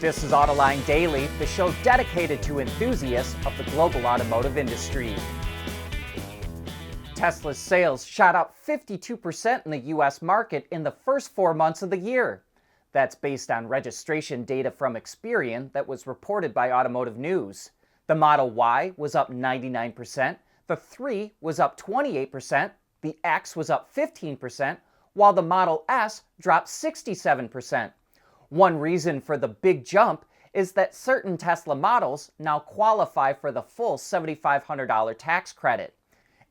This is Autoline Daily, the show dedicated to enthusiasts of the global automotive industry. Tesla's sales shot up 52% in the U.S. market in the first 4 months of the year. That's based on registration data from Experian that was reported by Automotive News. The Model Y was up 99%, the 3 was up 28%, the X was up 15%, while the Model S dropped 67%. One reason for the big jump is that certain Tesla models now qualify for the full $7,500 tax credit.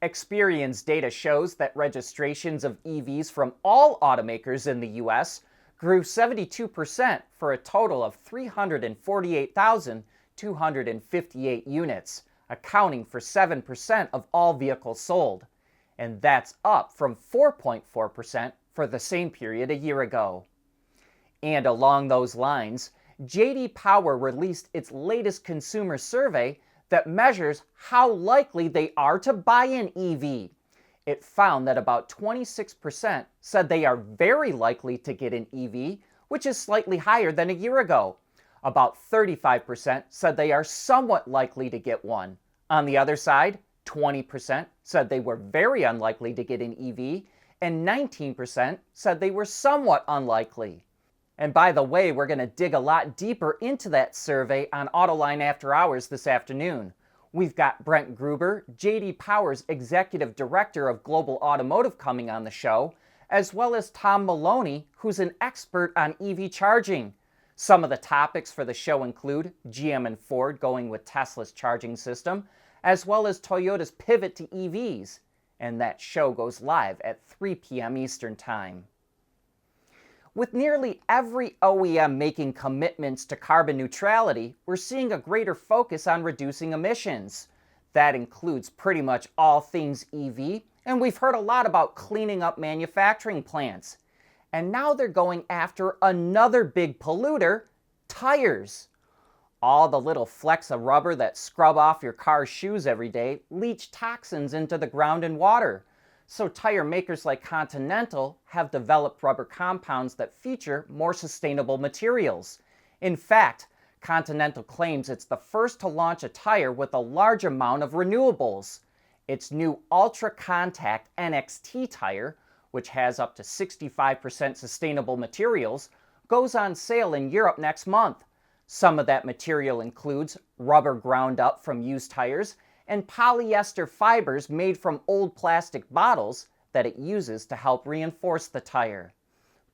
Experian's data shows that registrations of EVs from all automakers in the U.S. grew 72% for a total of 348,258 units, accounting for 7% of all vehicles sold. And that's up from 4.4% for the same period a year ago. And along those lines, J.D. Power released its latest consumer survey that measures how likely they are to buy an EV. It found that about 26% said they are very likely to get an EV, which is slightly higher than a year ago. About 35% said they are somewhat likely to get one. On the other side, 20% said they were very unlikely to get an EV, and 19% said they were somewhat unlikely. And by the way, we're going to dig a lot deeper into that survey on Autoline After Hours this afternoon. We've got Brent Gruber, J.D. Power's Executive Director of Global Automotive, coming on the show, as well as Tom Maloney, who's an expert on EV charging. Some of the topics for the show include GM and Ford going with Tesla's charging system, as well as Toyota's pivot to EVs. And that show goes live at 3 p.m. Eastern Time. With nearly every OEM making commitments to carbon neutrality, we're seeing a greater focus on reducing emissions. That includes pretty much all things EV, and we've heard a lot about cleaning up manufacturing plants. And now they're going after another big polluter, tires. All the little flecks of rubber that scrub off your car's shoes every day leach toxins into the ground and water. So tire makers like Continental have developed rubber compounds that feature more sustainable materials. In fact, Continental claims it's the first to launch a tire with a large amount of renewables. Its new Ultra Contact NXT tire, which has up to 65% sustainable materials, goes on sale in Europe next month. Some of that material includes rubber ground up from used tires and polyester fibers made from old plastic bottles that it uses to help reinforce the tire.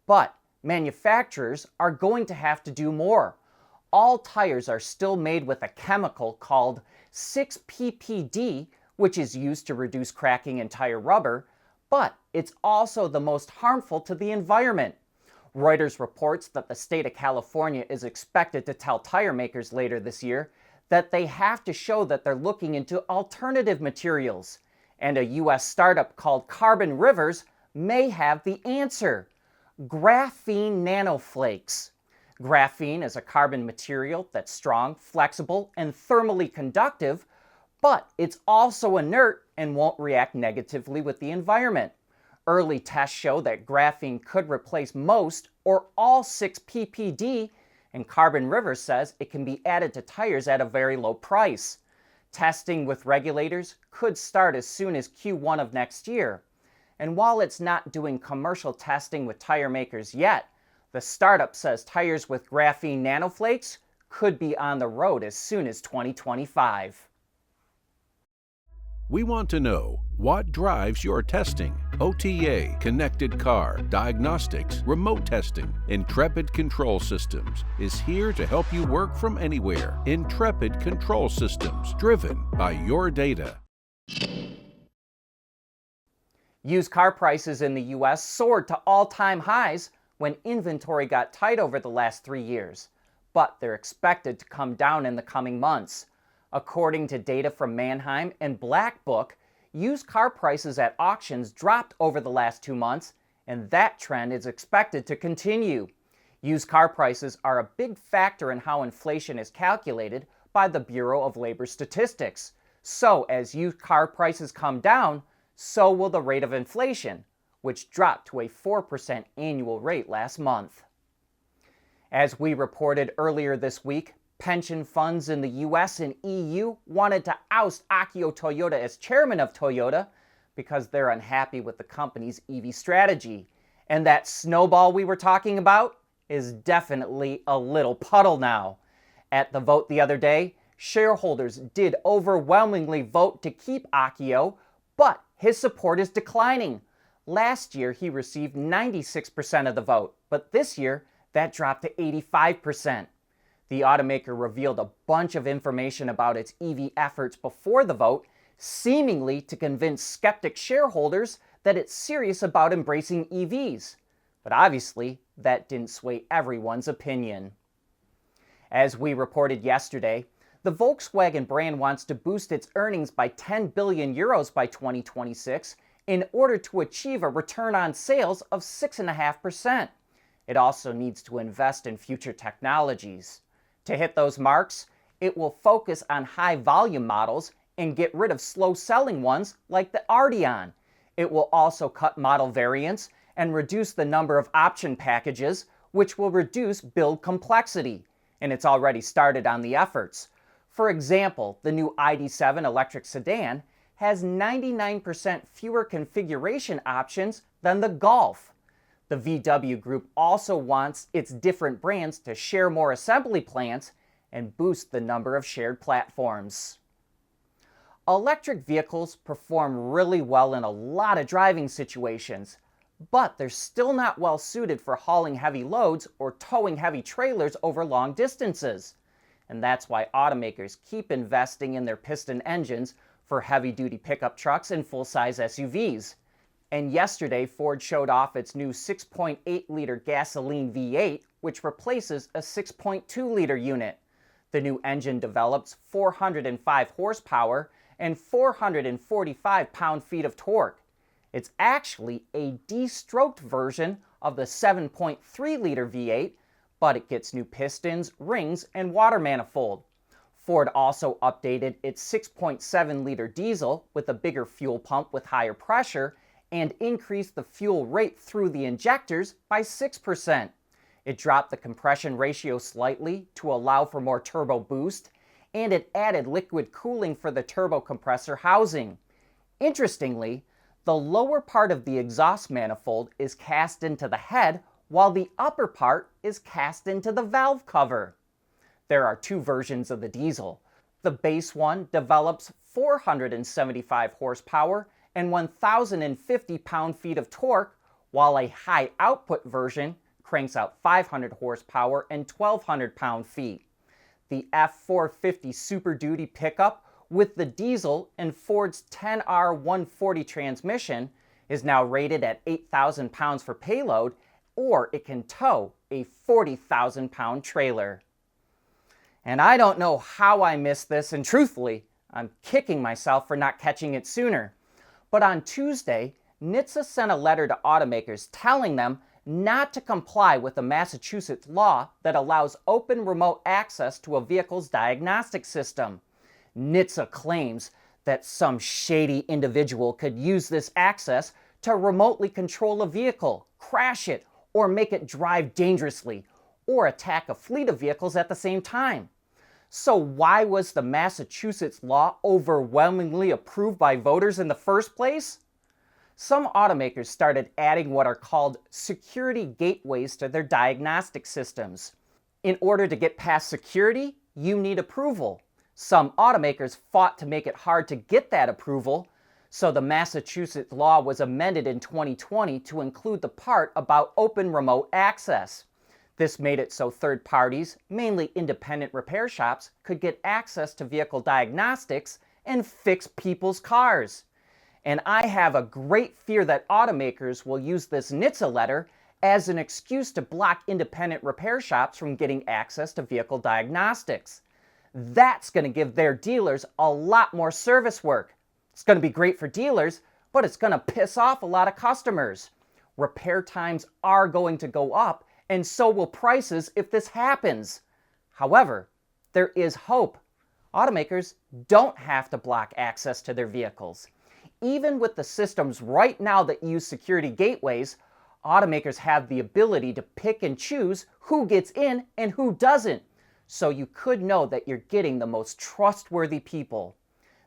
But manufacturers are going to have to do more. All tires are still made with a chemical called 6-PPD, which is used to reduce cracking in tire rubber, but it's also the most harmful to the environment. Reuters reports that the state of California is expected to tell tire makers later this year that they have to show that they're looking into alternative materials. And a U.S. startup called Carbon Rivers may have the answer: graphene nanoflakes. Graphene is a carbon material that's strong, flexible, and thermally conductive, but it's also inert and won't react negatively with the environment. Early tests show that graphene could replace most or all 6-PPD, and Carbon Rivers says it can be added to tires at a very low price. Testing with regulators could start as soon as Q1 of next year. And while it's not doing commercial testing with tire makers yet, the startup says tires with graphene nanoflakes could be on the road as soon as 2025. We want to know what drives your testing. OTA, connected car, diagnostics, remote testing. Intrepid Control Systems is here to help you work from anywhere. Intrepid Control Systems, driven by your data. Used car prices in the U.S. soared to all-time highs when inventory got tight over the last 3 years, but they're expected to come down in the coming months. According to data from Manheim and Black Book, used car prices at auctions dropped over the last 2 months, and that trend is expected to continue. Used car prices are a big factor in how inflation is calculated by the Bureau of Labor Statistics. So as used car prices come down, so will the rate of inflation, which dropped to a 4% annual rate last month. As we reported earlier this week, pension funds in the US and EU wanted to oust Akio Toyoda as chairman of Toyota because they're unhappy with the company's EV strategy. And that snowball we were talking about is definitely a little puddle now. At the vote the other day, shareholders did overwhelmingly vote to keep Akio, but his support is declining. Last year, he received 96% of the vote, but this year, that dropped to 85%. The automaker revealed a bunch of information about its EV efforts before the vote, seemingly to convince skeptic shareholders that it's serious about embracing EVs. But obviously, that didn't sway everyone's opinion. As we reported yesterday, the Volkswagen brand wants to boost its earnings by 10 billion euros by 2026 in order to achieve a return on sales of 6.5%. It also needs to invest in future technologies. To hit those marks, it will focus on high-volume models and get rid of slow-selling ones like the Arteon. It will also cut model variants and reduce the number of option packages, which will reduce build complexity. And it's already started on the efforts. For example, the new ID.7 electric sedan has 99% fewer configuration options than the Golf. The VW Group also wants its different brands to share more assembly plants and boost the number of shared platforms. Electric vehicles perform really well in a lot of driving situations, but they're still not well suited for hauling heavy loads or towing heavy trailers over long distances. And that's why automakers keep investing in their piston engines for heavy-duty pickup trucks and full-size SUVs. And yesterday, Ford showed off its new 6.8-liter gasoline V8, which replaces a 6.2-liter unit. The new engine develops 405 horsepower and 445 pound-feet of torque. It's actually a de-stroked version of the 7.3-liter V8, but it gets new pistons, rings, and water manifold. Ford also updated its 6.7-liter diesel with a bigger fuel pump with higher pressure and increased the fuel rate through the injectors by 6%. It dropped the compression ratio slightly to allow for more turbo boost, and it added liquid cooling for the turbo compressor housing. Interestingly, the lower part of the exhaust manifold is cast into the head, while the upper part is cast into the valve cover. There are two versions of the diesel. The base one develops 475 horsepower and 1,050 pound-feet of torque, while a high-output version cranks out 500 horsepower and 1,200 pound-feet. The F450 Super Duty pickup with the diesel and Ford's 10R140 transmission is now rated at 8,000 pounds for payload, or it can tow a 40,000-pound trailer. And I don't know how I missed this, and truthfully, I'm kicking myself for not catching it sooner. But on Tuesday, NHTSA sent a letter to automakers telling them not to comply with the Massachusetts law that allows open remote access to a vehicle's diagnostic system. NHTSA claims that some shady individual could use this access to remotely control a vehicle, crash it, or make it drive dangerously, or attack a fleet of vehicles at the same time. So why was the Massachusetts law overwhelmingly approved by voters in the first place? Some automakers started adding what are called security gateways to their diagnostic systems. In order to get past security, you need approval. Some automakers fought to make it hard to get that approval, so the Massachusetts law was amended in 2020 to include the part about open remote access. This made it so third parties, mainly independent repair shops, could get access to vehicle diagnostics and fix people's cars. And I have a great fear that automakers will use this NHTSA letter as an excuse to block independent repair shops from getting access to vehicle diagnostics. That's going to give their dealers a lot more service work. It's going to be great for dealers, but it's going to piss off a lot of customers. Repair times are going to go up, and so will prices if this happens. However, there is hope. Automakers don't have to block access to their vehicles. Even with the systems right now that use security gateways, Automakers have the ability to pick and choose who gets in and who doesn't, so you could know that you're getting the most trustworthy people.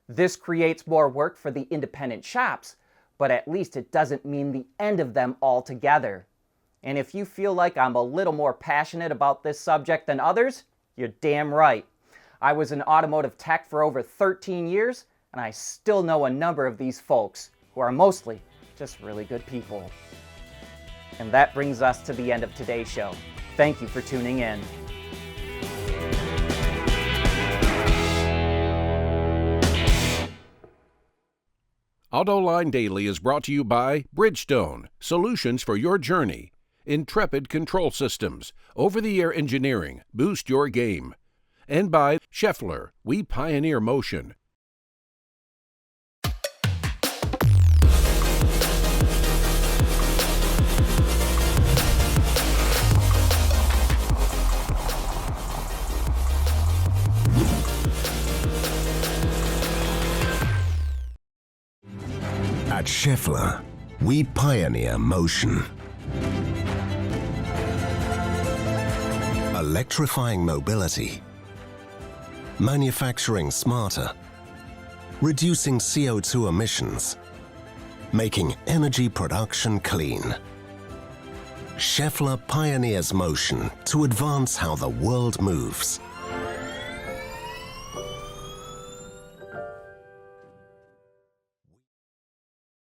This creates more work for the independent shops, but at least it doesn't mean the end of them altogether. And if you feel like I'm a little more passionate about this subject than others, you're damn right. I was in automotive tech for over 13 years, and I still know a number of these folks, who are mostly just really good people. And that brings us to the end of today's show. Thank you for tuning in. Autoline Daily is brought to you by Bridgestone, solutions for your journey. Intrepid Control Systems, over-the-air engineering, boost your game. And by Schaeffler, we pioneer motion. At Schaeffler, we pioneer motion. Electrifying mobility, manufacturing smarter, reducing CO2 emissions, making energy production clean. Schaeffler pioneers motion to advance how the world moves.